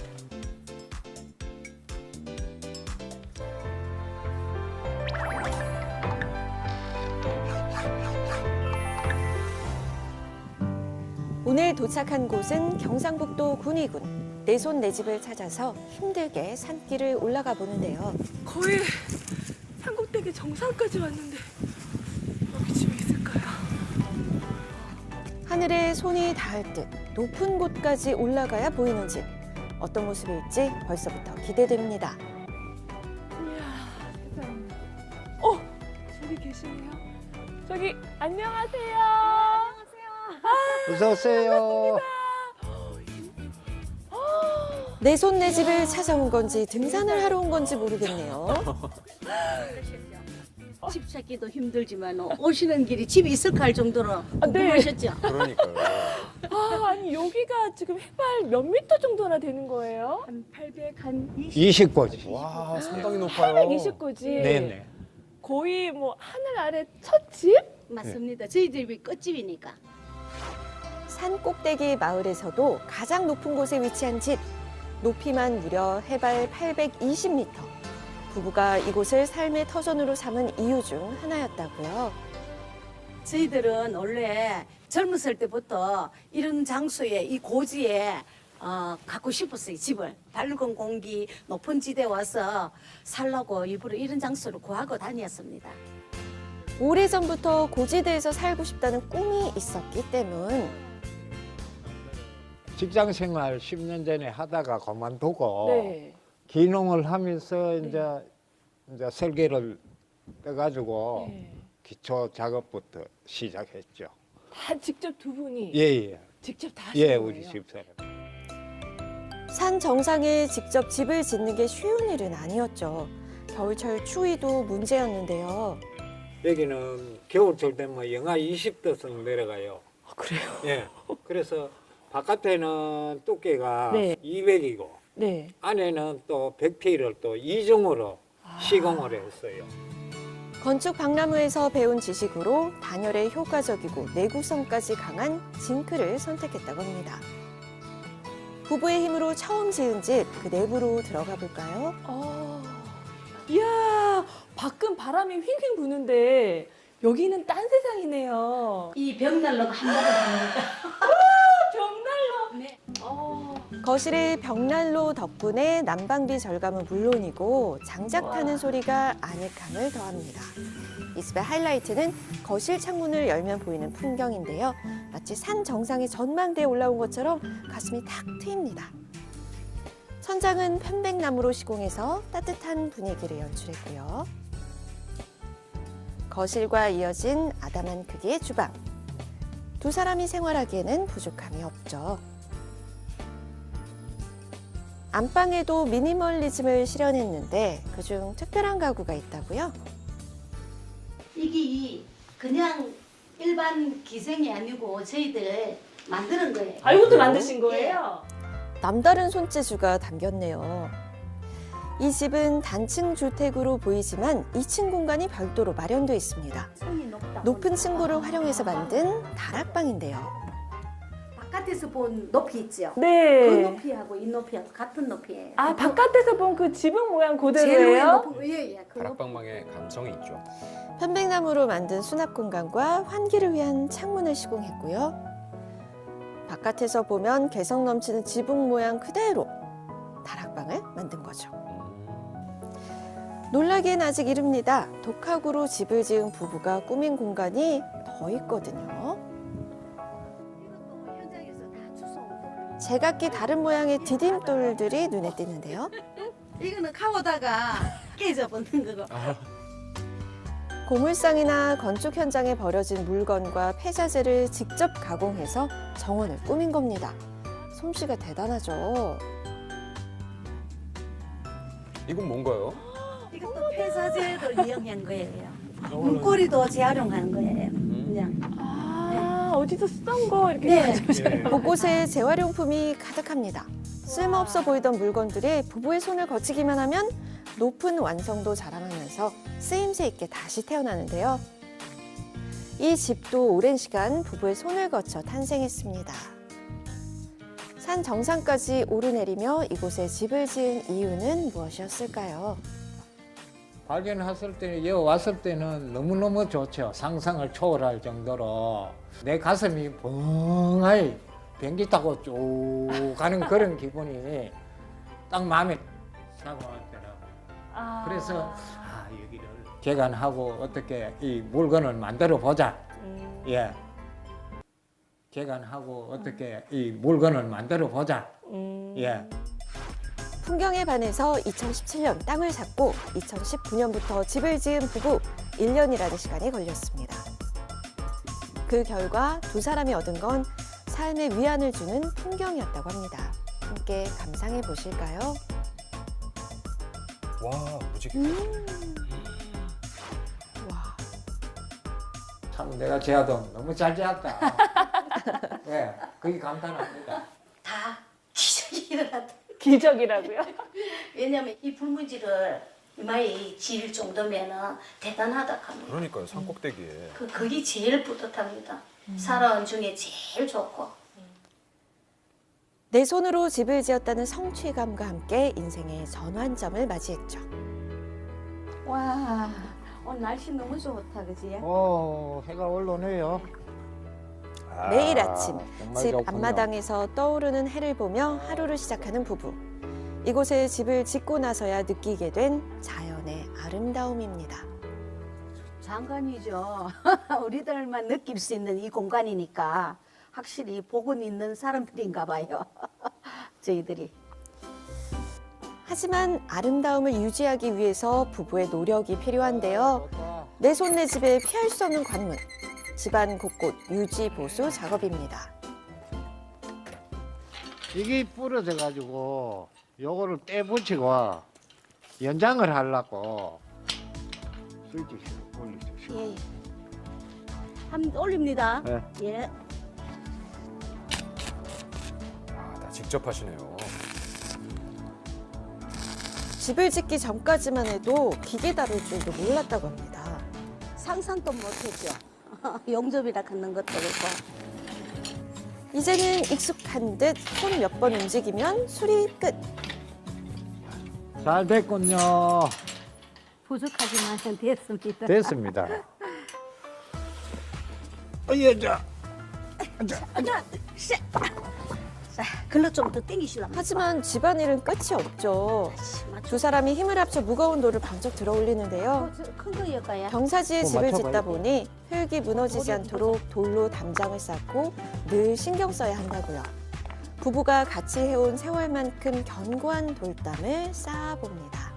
S3: 오늘 도착한 곳은 경상북도 군위군. 내 손 내 집을 찾아서 힘들게 산길을 올라가 보는데요.
S9: 거의 산꼭대기 정상까지 왔는데 여기 집이 있을까요?
S3: 하늘에 손이 닿을 듯 높은 곳까지 올라가야 보이는 집. 어떤 모습일지 벌써부터 기대됩니다.
S9: 이야, 세상에. 저기 계시네요. 저기 안녕하세요.
S10: 어서 오세요.
S3: 내 손 내 집을 찾아온 건지 등산을 하러 온 건지 모르겠네요.
S11: 집 찾기도 힘들지만 오시는 길이 집이 있을까 할 정도로 궁금하셨죠?
S2: 그러니까요.
S9: 아니 여기가 지금 해발 몇 미터 정도나 되는 거예요? 한 800, 한
S10: 20고지.
S2: 와, 상당히 높아요.
S9: 820고지.
S10: 네네.
S9: 거의 뭐 하늘 아래 첫 집?
S11: 맞습니다. 저희 집이 끝집이니까.
S3: 산 꼭대기 마을에서도 가장 높은 곳에 위치한 집. 높이만 무려 해발 820m. 부부가 이곳을 삶의 터전으로 삼은 이유 중 하나였다고요.
S11: 저희들은 원래 젊었을 때부터 이런 장소에 이 고지에 갖고 싶었어요. 집을. 밝은 공기, 높은 지대 와서 살라고 일부러 이런 장소를 구하고 다녔습니다.
S3: 오래전부터 고지대에서 살고 싶다는 꿈이 있었기 때문.
S10: 직장 생활 10년 전에 하다가 그만두고
S9: 네.
S10: 기농을 하면서 이제 설계를 떠가지고 기초 작업부터 시작했죠.
S9: 다 직접 두 분이?
S10: 예.
S9: 직접 다 하신 거예요?
S10: 우리 집사람.
S3: 산 정상에 직접 집을 짓는 게 쉬운 일은 아니었죠. 겨울철 추위도 문제였는데요.
S10: 여기는 겨울철 되면 영하 20도씩 내려가요.
S9: 그래요?
S10: 예. 그래서 바깥에는 두께가
S9: 네.
S10: 200이고
S9: 네.
S10: 안에는 또 100T를 또 이중으로 시공을 했어요.
S3: 건축 박람회에서 배운 지식으로 단열에 효과적이고 내구성까지 강한 징크를 선택했다고 합니다. 부부의 힘으로 처음 지은 집, 그 내부로 들어가 볼까요?
S9: 이야, 밖은 바람이 휘휘 부는데 여기는 딴 세상이네요.
S11: 이 벽난로가 한몫을 합니다.
S9: 벽난로.
S11: 네.
S3: 거실의 벽난로 덕분에 난방비 절감은 물론이고 장작 타는 소리가 아늑함을 더합니다. 이 집의 하이라이트는 거실 창문을 열면 보이는 풍경인데요. 마치 산 정상의 전망대에 올라온 것처럼 가슴이 탁 트입니다. 천장은 편백나무로 시공해서 따뜻한 분위기를 연출했고요. 거실과 이어진 아담한 크기의 주방. 두 사람이 생활하기에는 부족함이 없죠. 안방에도 미니멀리즘을 실현했는데 그중 특별한 가구가 있다고요?
S11: 이게 그냥 일반 기생이 아니고 저희들 만드는 거예요.
S9: 아, 이것도 만드신 거예요?
S3: 남다른 손재주가 담겼네요. 이 집은 단층 주택으로 보이지만 2층 공간이 별도로 마련되어 있습니다. 높은 층고를 활용해서 만든 다락방인데요.
S11: 바깥에서 본 높이 있죠?
S9: 네.
S11: 그 높이하고 이 높이하고 같은 높이예요.
S9: 아, 바깥에서 본 그 지붕 모양
S11: 제일 위에
S9: 그대로예요?
S11: 높은 거, 예. 그
S2: 다락방망의 감성이 있죠.
S3: 편백나무로 만든 수납 공간과 환기를 위한 창문을 시공했고요. 바깥에서 보면 개성 넘치는 지붕 모양 그대로 다락방을 만든 거죠. 놀라기엔 아직 이릅니다. 독학으로 집을 지은 부부가 꾸민 공간이 더 있거든요. 제각기 다른 모양의 디딤돌들이 눈에 띄는데요.
S11: 이거는 카오다가 깨져 버는 거고.
S3: 고물상이나 건축 현장에 버려진 물건과 폐자재를 직접 가공해서 정원을 꾸민 겁니다. 솜씨가 대단하죠.
S2: 이건 뭔가요?
S11: 이것도 폐사제를 이용한 거예요. 문고리도 재활용한 거예요. 그냥.
S9: 아, 어디서 쓰던 거 이렇게
S11: 네.
S9: 가져오셨어요.
S3: 곳곳에 재활용품이 가득합니다. 쓸모없어 보이던 물건들이 부부의 손을 거치기만 하면 높은 완성도 자랑하면서 쓰임새 있게 다시 태어나는데요. 이 집도 오랜 시간 부부의 손을 거쳐 탄생했습니다. 산 정상까지 오르내리며 이곳에 집을 지은 이유는 무엇이었을까요?
S10: 발견했을 때, 여기 왔을 때는 너무너무 좋죠. 상상을 초월할 정도로 내 가슴이 벙하이 비행기 타고 쭉 가는 그런 기분이 딱 마음에 다가왔더라고요. 그래서 여기를 개간하고 어떻게 이 물건을 만들어 보자. 예. 개간하고 어떻게 이 물건을 만들어 보자. 예.
S3: 풍경에 반해서 2017년 땅을 샀고 2019년부터 집을 지은 부부 1년이라는 시간이 걸렸습니다. 그 결과 두 사람이 얻은 건 삶의 위안을 주는 풍경이었다고 합니다. 함께 감상해 보실까요?
S2: 와, 무지개.
S10: 참 내가 재하던 너무 잘 재었다. 예, 그게 감탄합니다.
S11: 다 기적이 일어났다.
S9: 기적이라고요?
S11: 왜냐면 이 불문지를 이마에 지을 정도면은 대단하다 합니다.
S2: 그러니까요, 산꼭대기에.
S11: 그게 제일 뿌듯합니다. 살아온 중에 제일 좋고.
S3: 내 손으로 집을 지었다는 성취감과 함께 인생의 전환점을 맞이했죠.
S11: 와, 오늘 날씨 너무 좋다, 그지?
S10: 해가 올라오네요.
S3: 매일 아침
S10: 정말
S3: 집
S10: 좋군요.
S3: 앞마당에서 떠오르는 해를 보며 하루를 시작하는 부부. 이곳에 집을 짓고 나서야 느끼게 된 자연의 아름다움입니다.
S11: 장관이죠. 우리들만 느낄 수 있는 이 공간이니까 확실히 복은 있는 사람들인가 봐요. 저희들이.
S3: 하지만 아름다움을 유지하기 위해서 부부의 노력이 필요한데요. 내 손 내 집에 피할 수 없는 관문. 집안 곳곳 유지 보수 작업입니다.
S10: 이게 부러져 가지고 요거를 떼 붙이고 연장을 하려고 스위치 올리죠.
S11: 예. 한번 올립니다.
S10: 네.
S11: 예.
S2: 다 직접 하시네요.
S3: 집을 짓기 전까지만 해도 기계 다룰 줄도 몰랐다고 합니다.
S11: 상상도 못했죠. 용접이라 하는 것도 그렇고.
S3: 이제는 익숙한 듯 손 몇 번 움직이면 수리 끝.
S10: 잘 됐군요.
S11: 부족하지만 됐습니다.
S10: 됐습니다. 여자.
S11: 하나, 셋. 자, 글로 좀 더 당기시려면.
S3: 하지만 집안일은 끝이 없죠. 두 사람이 힘을 합쳐 무거운 돌을 방쩍 들어 올리는데요.
S11: 큰 거일까요?
S3: 경사지에 집을
S10: 맞춰봐요.
S3: 짓다 보니 흙이 무너지지 않도록 돌로 담장을 쌓고 늘 신경 써야 한다고요. 부부가 같이 해온 세월만큼 견고한 돌담을 쌓아봅니다.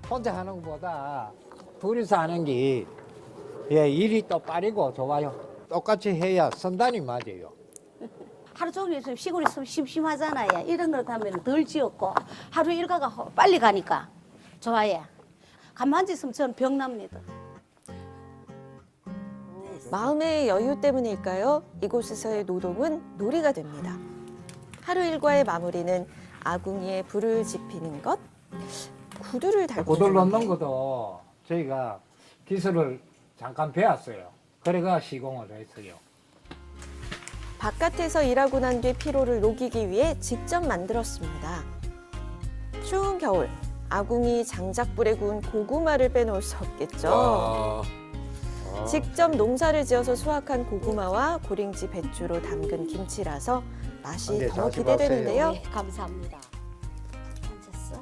S10: 혼자 하는 것보다 둘이서 하는 게 일이 또 빠르고 좋아요. 똑같이 해야 선단이 맞아요.
S11: 하루 종일 좀 시골에 있으면 심심하잖아요. 이런 걸 하면 덜 지었고 하루 일과가 빨리 가니까 좋아요. 가만히 있으면 저는 병납니다.
S3: 마음의 여유 때문일까요? 이곳에서의 노동은 놀이가 됩니다. 하루 일과의 마무리는 아궁이에 불을 지피는 것, 구두를 달고
S10: 고돌
S3: 있는
S10: 넣는 것도 저희가 기술을 잠깐 배웠어요. 그래가 시공을 했어요.
S3: 바깥에서 일하고 난 뒤 피로를 녹이기 위해 직접 만들었습니다. 추운 겨울, 아궁이 장작불에 구운 고구마를 빼놓을 수 없겠죠. 직접 농사를 지어서 수확한 고구마와 고랭지 배추로 담근 김치라서 맛이 더 기대되는데요.
S11: 네, 감사합니다. 앉았어?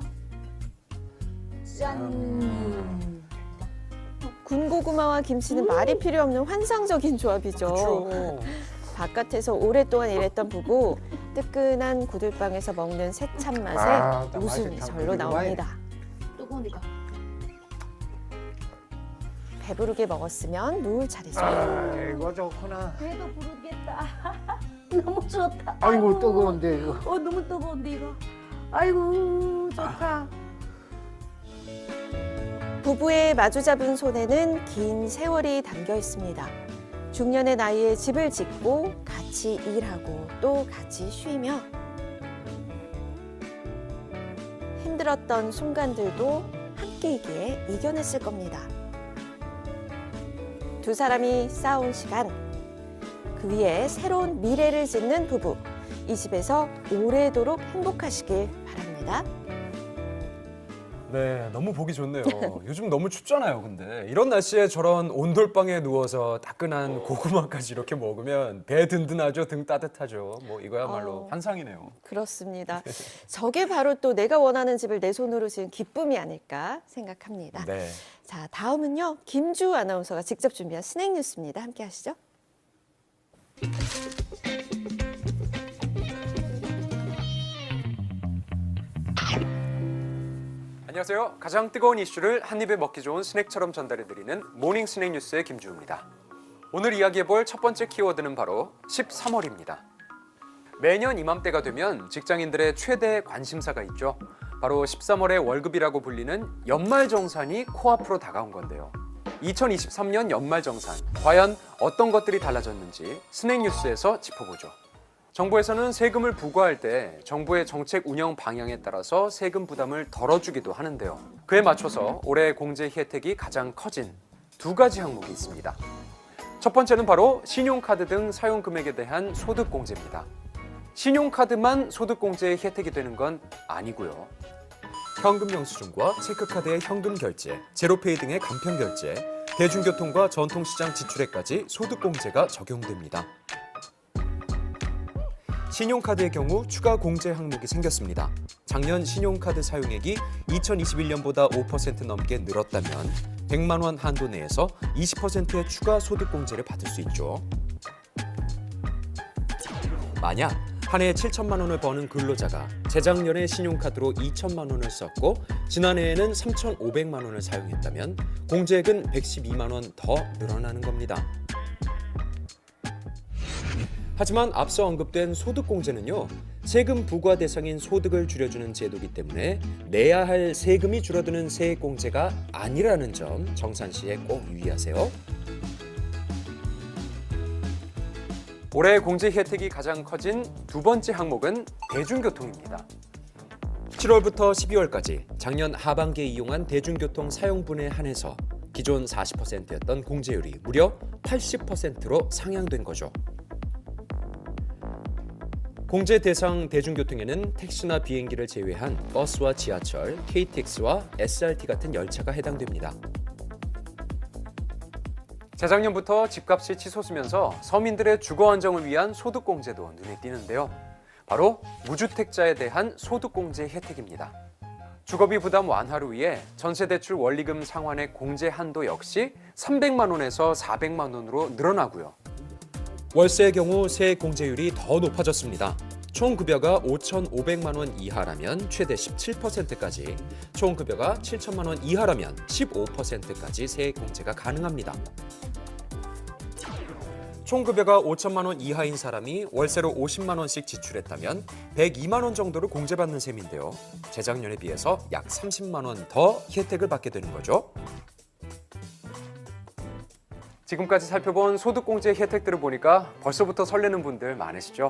S11: 짠.
S3: 군고구마와 김치는 말이 필요 없는 환상적인 조합이죠. 바깥에서 오랫동안 일했던 부부, 뜨끈한 구들방에서 먹는 새참 맛에 웃음이 절로 나옵니다.
S11: 뜨거우니까.
S3: 배부르게 먹었으면 누울 차례죠.
S10: 이거 좋구나.
S11: 배도 부르겠다. 너무 좋다.
S10: 아이고 뜨거운데 이거.
S11: 너무 뜨거운데 이거. 아이고 좋다.
S3: 부부의 마주잡은 손에는 긴 세월이 담겨 있습니다. 중년의 나이에 집을 짓고 같이 일하고 또 같이 쉬며 힘들었던 순간들도 함께이기에 이겨냈을 겁니다. 두 사람이 쌓아온 시간, 그 위에 새로운 미래를 짓는 부부. 이 집에서 오래도록 행복하시길 바랍니다.
S2: 네, 너무 보기 좋네요. 요즘 너무 춥잖아요, 근데. 이런 날씨에 저런 온돌방에 누워서 따끈한 고구마까지 이렇게 먹으면 배 든든하죠, 등 따뜻하죠. 뭐 이거야말로 환상이네요.
S3: 그렇습니다. 저게 바로 또 내가 원하는 집을 내 손으로 지은 기쁨이 아닐까 생각합니다.
S2: 네.
S3: 자, 다음은요. 김주 아나운서가 직접 준비한 스낵 뉴스입니다. 함께 하시죠.
S2: 안녕하세요. 가장 뜨거운 이슈를 한 입에 먹기 좋은 스낵처럼 전달해드리는 모닝 스낵 뉴스의 김주우입니다. 오늘 이야기해볼 첫 번째 키워드는 바로 13월입니다. 매년 이맘때가 되면 직장인들의 최대 관심사가 있죠. 바로 13월의 월급이라고 불리는 연말정산이 코앞으로 다가온 건데요. 2023년 연말정산, 과연 어떤 것들이 달라졌는지 스낵 뉴스에서 짚어보죠. 정부에서는 세금을 부과할 때 정부의 정책 운영 방향에 따라서 세금 부담을 덜어주기도 하는데요. 그에 맞춰서 올해 공제 혜택이 가장 커진 두 가지 항목이 있습니다. 첫 번째는 바로 신용카드 등 사용 금액에 대한 소득 공제입니다. 신용카드만 소득 공제의 혜택이 되는 건 아니고요. 현금 영수증과 체크카드의 현금 결제, 제로페이 등의 간편 결제, 대중교통과 전통시장 지출에까지 소득 공제가 적용됩니다. 신용카드의 경우 추가 공제 항목이 생겼습니다. 작년 신용카드 사용액이 2021년보다 5% 넘게 늘었다면 100만 원 한도 내에서 20%의 추가 소득 공제를 받을 수 있죠. 만약 한 해 7천만 원을 버는 근로자가 재작년에 신용카드로 2천만 원을 썼고 지난해에는 3,500만 원을 사용했다면 공제액은 112만 원 더 늘어나는 겁니다. 하지만 앞서 언급된 소득공제는요, 세금 부과 대상인 소득을 줄여주는 제도이기 때문에 내야 할 세금이 줄어드는 세액공제가 아니라는 점 정산시에 꼭 유의하세요. 올해 공제 혜택이 가장 커진 두 번째 항목은 대중교통입니다. 7월부터 12월까지 작년 하반기에 이용한 대중교통 사용분에 한해서 기존 40%였던 공제율이 무려 80%로 상향된 거죠. 공제 대상 대중교통에는 택시나 비행기를 제외한 버스와 지하철, KTX와 SRT 같은 열차가 해당됩니다. 재작년부터 집값이 치솟으면서 서민들의 주거 안정을 위한 소득공제도 눈에 띄는데요. 바로 무주택자에 대한 소득공제 혜택입니다. 주거비 부담 완화를 위해 전세대출 원리금 상환의 공제 한도 역시 300만 원에서 400만 원으로 늘어나고요. 월세의 경우 세액 공제율이 더 높아졌습니다. 총 급여가 5,500만 원 이하라면 최대 17%까지, 총 급여가 7천만 원 이하라면 15%까지 세액 공제가 가능합니다. 총 급여가 5천만 원 이하인 사람이 월세로 50만 원씩 지출했다면 102만 원 정도를 공제받는 셈인데요. 재작년에 비해서 약 30만 원 더 혜택을 받게 되는 거죠. 지금까지 살펴본 소득공제 혜택들을 보니까 벌써부터 설레는 분들 많으시죠?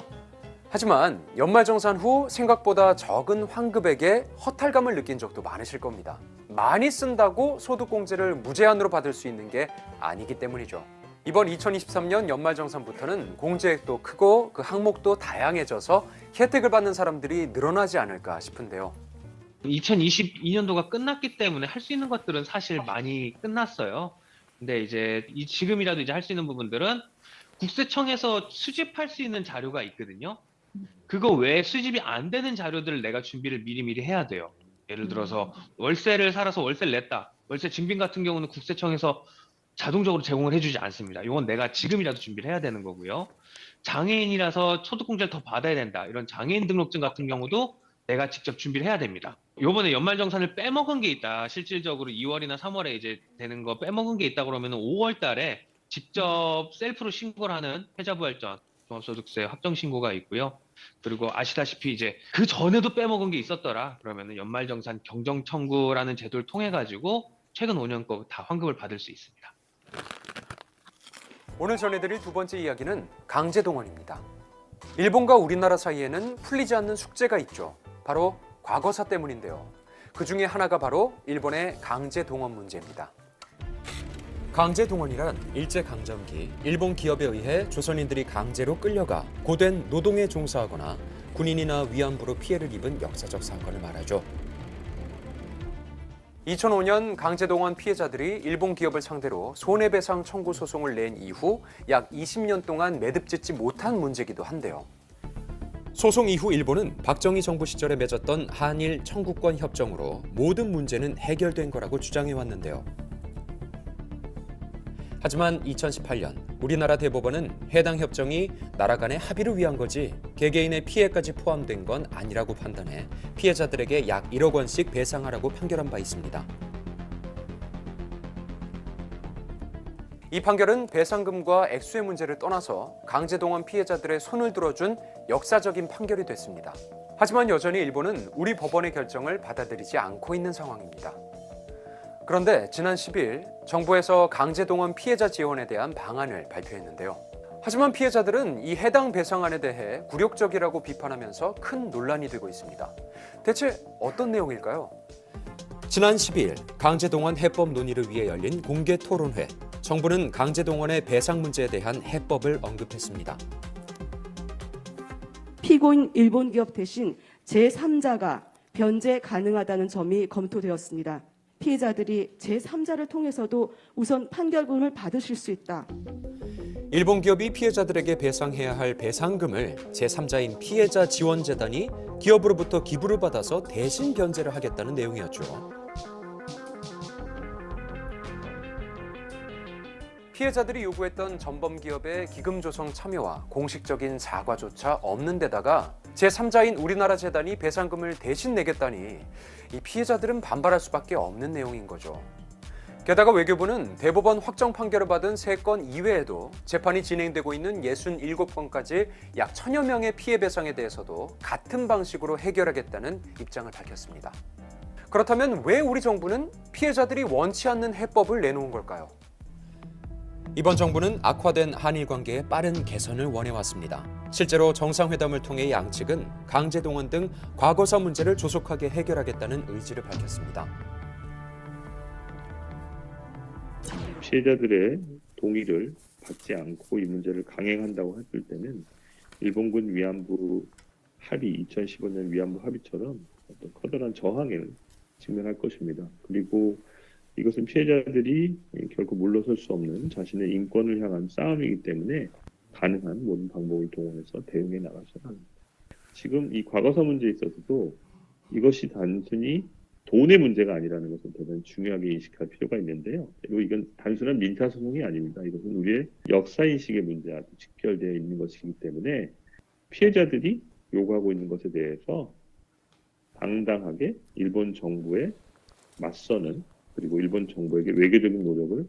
S2: 하지만 연말정산 후 생각보다 적은 환급액에 허탈감을 느낀 적도 많으실 겁니다. 많이 쓴다고 소득공제를 무제한으로 받을 수 있는 게 아니기 때문이죠. 이번 2023년 연말정산부터는 공제액도 크고 그 항목도 다양해져서 혜택을 받는 사람들이 늘어나지 않을까 싶은데요.
S13: 2022년도가 끝났기 때문에 할 수 있는 것들은 사실 많이 끝났어요. 근데 이제 지금이라도 이제 할 수 있는 부분들은 국세청에서 수집할 수 있는 자료가 있거든요. 그거 외에 수집이 안 되는 자료들을 내가 준비를 미리미리 해야 돼요. 예를 들어서 월세를 살아서 월세를 냈다. 월세 증빙 같은 경우는 국세청에서 자동적으로 제공을 해주지 않습니다. 이건 내가 지금이라도 준비를 해야 되는 거고요. 장애인이라서 소득공제를 더 받아야 된다. 이런 장애인 등록증 같은 경우도 내가 직접 준비를 해야 됩니다. 요번에 연말정산을 빼먹은 게 있다. 실질적으로 2월이나 3월에 이제 되는 거 빼먹은 게 있다 그러면 5월 달에 직접 셀프로 신고를 하는 패자부활전 종합소득세 확정 신고가 있고요. 그리고 아시다시피 이제 그 전에도 빼먹은 게 있었더라. 그러면은 연말정산 경정 청구라는 제도를 통해 가지고 최근 5년 거 다 환급을 받을 수 있습니다.
S2: 오늘 전해드릴 두 번째 이야기는 강제동원입니다. 일본과 우리나라 사이에는 풀리지 않는 숙제가 있죠. 바로 과거사 때문인데요. 그 중에 하나가 바로 일본의 강제동원 문제입니다. 강제동원이란 일제강점기 일본 기업에 의해 조선인들이 강제로 끌려가 고된 노동에 종사하거나 군인이나 위안부로 피해를 입은 역사적 사건을 말하죠. 2005년 강제동원 피해자들이 일본 기업을 상대로 손해배상 청구 소송을 낸 이후 약 20년 동안 매듭짓지 못한 문제이기도 한데요. 소송 이후 일본은 박정희 정부 시절에 맺었던 한일 청구권 협정으로 모든 문제는 해결된 거라고 주장해왔는데요. 하지만 2018년 우리나라 대법원은 해당 협정이 나라 간의 합의를 위한 거지 개개인의 피해까지 포함된 건 아니라고 판단해 피해자들에게 약 1억 원씩 배상하라고 판결한 바 있습니다. 이 판결은 배상금과 액수의 문제를 떠나서 강제동원 피해자들의 손을 들어준 역사적인 판결이 됐습니다. 하지만 여전히 일본은 우리 법원의 결정을 받아들이지 않고 있는 상황입니다. 그런데 지난 10일 정부에서 강제동원 피해자 지원에 대한 방안을 발표했는데요. 하지만 피해자들은 이 해당 배상안에 대해 굴욕적이라고 비판하면서 큰 논란이 되고 있습니다. 대체 어떤 내용일까요? 지난 10일 강제동원 해법 논의를 위해 열린 공개 토론회. 정부는 강제동원의 배상 문제에 대한 해법을 언급했습니다.
S15: 피고인 일본 기업 대신 제3자가 변제 가능하다는 점이 검토되었습니다. 피해자들이 제3자를 통해서도 우선 판결금을 받으실 수 있다.
S2: 일본 기업이 피해자들에게 배상해야 할 배상금을 제3자인 피해자 지원재단이 기업으로부터 기부를 받아서 대신 변제를 하겠다는 내용이었죠. 피해자들이 요구했던 전범기업의 기금 조성 참여와 공식적인 사과조차 없는 데다가 제3자인 우리나라 재단이 배상금을 대신 내겠다니 이 피해자들은 반발할 수밖에 없는 내용인 거죠. 게다가 외교부는 대법원 확정 판결을 받은 3건 이외에도 재판이 진행되고 있는 67건까지 약 1000여 명의 피해 배상에 대해서도 같은 방식으로 해결하겠다는 입장을 밝혔습니다. 그렇다면 왜 우리 정부는 피해자들이 원치 않는 해법을 내놓은 걸까요? 이번 정부는 악화된 한일 관계의 빠른 개선을 원해왔습니다. 실제로 정상회담을 통해 양측은 강제동원 등 과거사 문제를 조속하게 해결하겠다는 의지를 밝혔습니다.
S16: 피해자들의 동의를 받지 않고 이 문제를 강행한다고 했을 때는 일본군 위안부
S14: 합의, 2015년 위안부 합의처럼 어떤 커다란 저항에 직면할 것입니다. 그리고 이것은 피해자들이 결코 물러설 수 없는 자신의 인권을 향한 싸움이기 때문에 가능한 모든 방법을 동원해서 대응해 나가셔야 합니다. 지금 이 과거사 문제에 있어서도 이것이 단순히 돈의 문제가 아니라는 것을 대단히 중요하게 인식할 필요가 있는데요. 그리고 이건 단순한 민사소송이 아닙니다. 이것은 우리의 역사인식의 문제와 직결되어 있는 것이기 때문에 피해자들이 요구하고 있는 것에 대해서 당당하게 일본 정부에 맞서는, 그리고 일본 정부에게 외교적인 노력을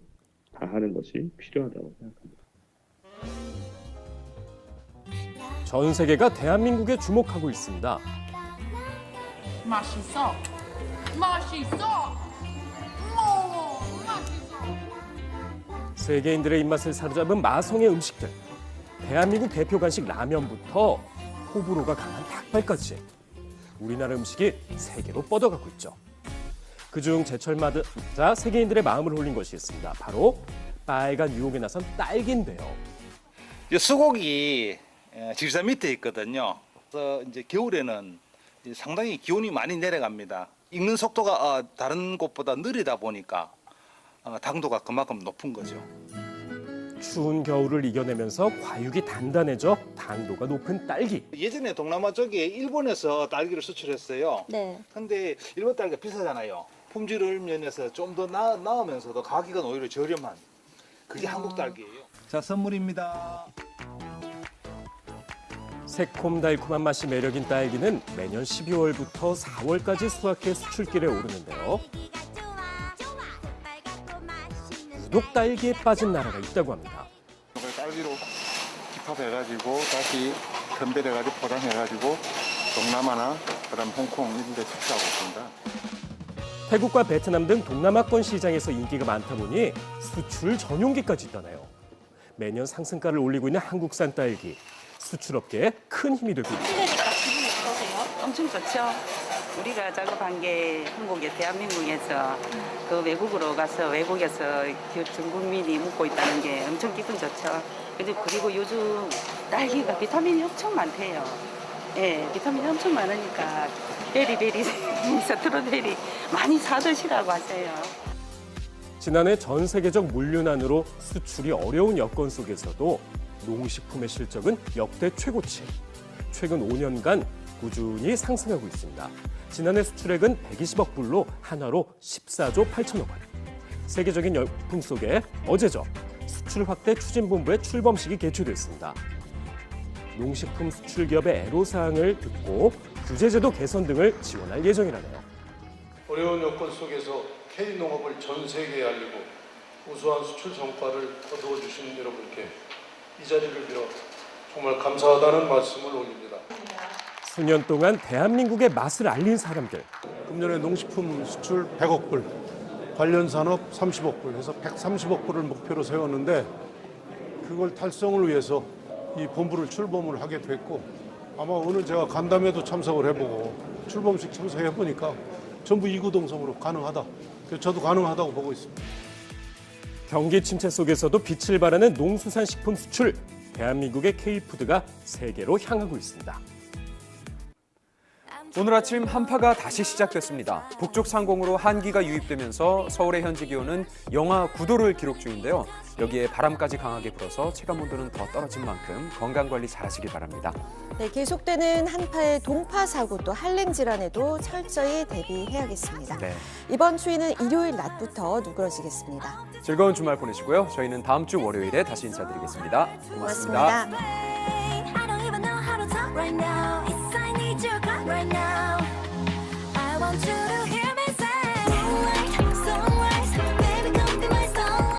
S14: 다하는 것이 필요하다고 생각합니다.
S23: 전 세계가 대한민국에 주목하고 있습니다.
S16: 맛있어. 맛있어. 맛있어.
S23: 세계인들의 입맛을 사로잡은 마성의 음식들. 대한민국 대표 간식 라면부터 호불호가 강한 닭발까지 우리나라 음식이 세계로 뻗어가고 있죠. 그중 제철마다 세계인들의 마음을 홀린 것이 있습니다. 바로 빨간 유혹에 나선 딸기인데요.
S17: 수국이 지리산 밑에 있거든요. 그래서 이제 겨울에는 상당히 기온이 많이 내려갑니다. 익는 속도가 다른 곳보다 느리다 보니까 당도가 그만큼 높은 거죠.
S23: 추운 겨울을 이겨내면서 과육이 단단해져 당도가 높은 딸기.
S17: 예전에 동남아 쪽에 일본에서 딸기를 수출했어요.
S3: 네.
S17: 근데 일본 딸기가 비싸잖아요. 품질 면에서 좀 더 나으면서도 가격은 오히려 저렴한 그게 한국 딸기예요. 자, 선물입니다.
S23: 새콤달콤한 맛이 매력인 딸기는 매년 12월부터 4월까지 수확해 수출길에 오르는데요. 유독 딸기에 빠진 나라가 있다고 합니다.
S18: 딸기로 집합해가지고 다시 선별해가지고 포장해가지고 동남아나 그다음 홍콩 이런 데 수출하고 있습니다.
S23: 태국과 베트남 등 동남아권 시장에서 인기가 많다 보니 수출 전용기까지 있다네요. 매년 상승가를 올리고 있는 한국산 딸기. 수출업계에 큰 힘이 되고 있습니다.
S19: 기분이 어떠세요? 엄청 좋죠. 우리가 작업한 게 한국에 대한민국에서 그 외국으로 가서 외국에서 전 국민이 먹고 있다는 게 엄청 기분 좋죠. 그리고 요즘 딸기가 비타민이 엄청 많대요. 예, 비타민이 엄청 많으니까 베리베리, 스트로베리 많이 사드시라고 하세요.
S23: 지난해 전 세계적 물류난으로 수출이 어려운 여건 속에서도 농식품의 실적은 역대 최고치. 최근 5년간 꾸준히 상승하고 있습니다. 지난해 수출액은 120억 불로 한화로 14조 8천억 원. 세계적인 열풍 속에 어제죠. 수출 확대 추진본부의 출범식이 개최됐습니다. 농식품 수출 기업의 애로사항을 듣고 규제제도 개선 등을 지원할 예정이라네요.
S20: 어려운 여건 속에서 K농업을 전 세계에 알리고 우수한 수출 성과를 거두어 주신 여러분께 이 자리를 빌어 정말 감사하다는 말씀을 올립니다.
S23: 수년 동안 대한민국의 맛을 알린 사람들.
S20: 금년에 농식품 수출 100억 불, 관련 산업 30억 불 해서 130억 불을 목표로 세웠는데 그걸 달성을 위해서 이 본부를 출범을 하게 됐고 아마 오늘 제가 간담회도 참석을 해보고 출범식 참석해보니까 전부 이구동성으로 가능하다. 저도 가능하다고 보고 있습니다.
S23: 경기 침체 속에서도 빛을 발하는 농수산식품 수출. 대한민국의 K푸드가 세계로 향하고 있습니다.
S2: 오늘 아침 한파가 다시 시작됐습니다. 북쪽 상공으로 한기가 유입되면서 서울의 현재 기온은 영하 9도를 기록 중인데요. 여기에 바람까지 강하게 불어서 체감온도는 더 떨어진 만큼 건강관리 잘하시길 바랍니다.
S3: 네, 계속되는 한파의 동파 사고 또 한랭 질환에도 철저히 대비해야겠습니다.
S2: 네.
S3: 이번 추위는 일요일 낮부터 누그러지겠습니다.
S2: 즐거운 주말 보내시고요. 저희는 다음 주 월요일에 다시 인사드리겠습니다. 고맙습니다.
S3: 고맙습니다.